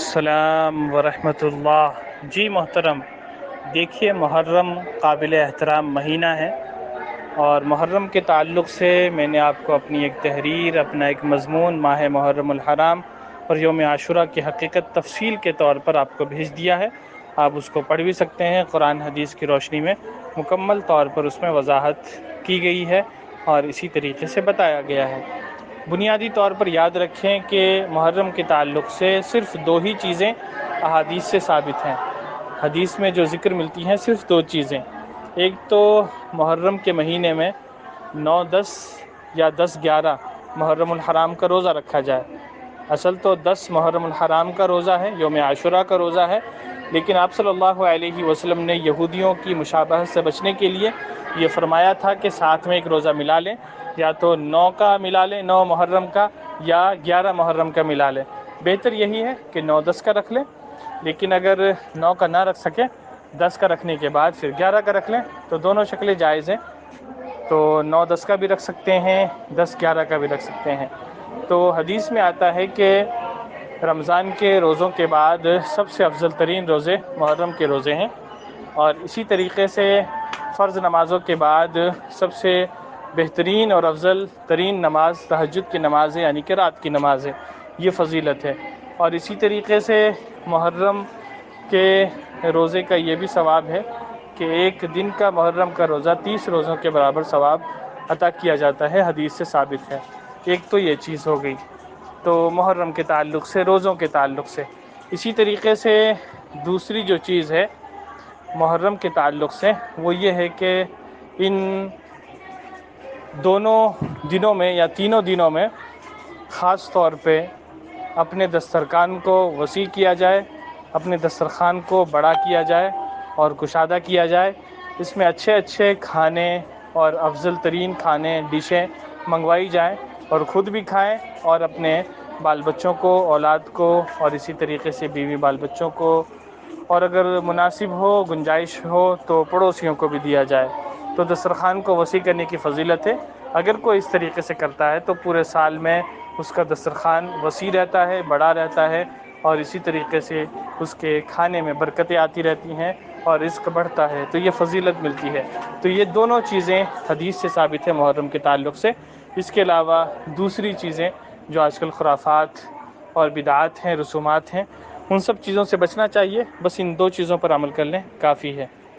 السلام ورحمۃ اللہ۔ جی محترم، دیکھیے محرم قابل احترام مہینہ ہے، اور محرم کے تعلق سے میں نے آپ کو اپنی ایک تحریر، اپنا ایک مضمون ماہ محرم الحرام اور یوم عاشوراء کی حقیقت تفصیل کے طور پر آپ کو بھیج دیا ہے۔ آپ اس کو پڑھ بھی سکتے ہیں، قرآن حدیث کی روشنی میں مکمل طور پر اس میں وضاحت کی گئی ہے اور اسی طریقے سے بتایا گیا ہے۔ بنیادی طور پر یاد رکھیں کہ محرم کے تعلق سے صرف دو ہی چیزیں احادیث سے ثابت ہیں۔ حدیث میں جو ذکر ملتی ہیں صرف دو چیزیں، ایک تو محرم کے مہینے میں 9، 10 یا 10، 11 محرم الحرام کا روزہ رکھا جائے۔ اصل تو 10 محرم الحرام کا روزہ ہے، یوم عاشوراء کا روزہ ہے، لیکن آپ صلی اللہ علیہ وسلم نے یہودیوں کی مشابہت سے بچنے کے لیے یہ فرمایا تھا کہ ساتھ میں ایک روزہ ملا لیں، یا تو 9 کا ملا لیں، 9 محرم کا، یا 11 محرم کا ملا لیں۔ بہتر یہی ہے کہ 9، 10 کا رکھ لیں، لیکن اگر 9 کا نہ رکھ سکیں، 10 کا رکھنے کے بعد پھر 11 کا رکھ لیں، تو دونوں شکلیں جائز ہیں۔ تو 9، 10 کا بھی رکھ سکتے ہیں، 10، 11 کا بھی رکھ سکتے ہیں۔ تو حدیث میں آتا ہے کہ رمضان کے روزوں کے بعد سب سے افضل ترین روزے محرم کے روزے ہیں، اور اسی طریقے سے فرض نمازوں کے بعد سب سے بہترین اور افضل ترین نماز تہجد کی نماز ہے، یعنی کہ رات کی نماز ہے، یہ فضیلت ہے۔ اور اسی طریقے سے محرم کے روزے کا یہ بھی ثواب ہے کہ ایک دن کا محرم کا روزہ 30 روزوں کے برابر ثواب عطا کیا جاتا ہے، حدیث سے ثابت ہے۔ ایک تو یہ چیز ہو گئی تو محرم کے تعلق سے، روزوں کے تعلق سے۔ اسی طریقے سے دوسری جو چیز ہے محرم کے تعلق سے، وہ یہ ہے کہ ان دونوں دنوں میں یا تینوں دنوں میں خاص طور پہ اپنے دسترخوان کو وسیع کیا جائے، اپنے دسترخوان کو بڑا کیا جائے اور کشادہ کیا جائے۔ اس میں اچھے اچھے کھانے اور افضل ترین کھانے، ڈشیں منگوائی جائیں، اور خود بھی کھائیں اور اپنے بال بچوں کو، اولاد کو، اور اسی طریقے سے بیوی بال بچوں کو، اور اگر مناسب ہو، گنجائش ہو تو پڑوسیوں کو بھی دیا جائے۔ تو دسترخوان کو وسیع کرنے کی فضیلت ہے۔ اگر کوئی اس طریقے سے کرتا ہے تو پورے سال میں اس کا دسترخوان وسیع رہتا ہے، بڑا رہتا ہے، اور اسی طریقے سے اس کے کھانے میں برکتیں آتی رہتی ہیں اور رزق بڑھتا ہے، تو یہ فضیلت ملتی ہے۔ تو یہ دونوں چیزیں حدیث سے ثابت ہے محرم کے تعلق سے۔ اس کے علاوہ دوسری چیزیں جو آج کل خرافات اور بدعات ہیں، رسومات ہیں، ان سب چیزوں سے بچنا چاہیے۔ بس ان دو چیزوں پر عمل کر لیں، کافی ہے۔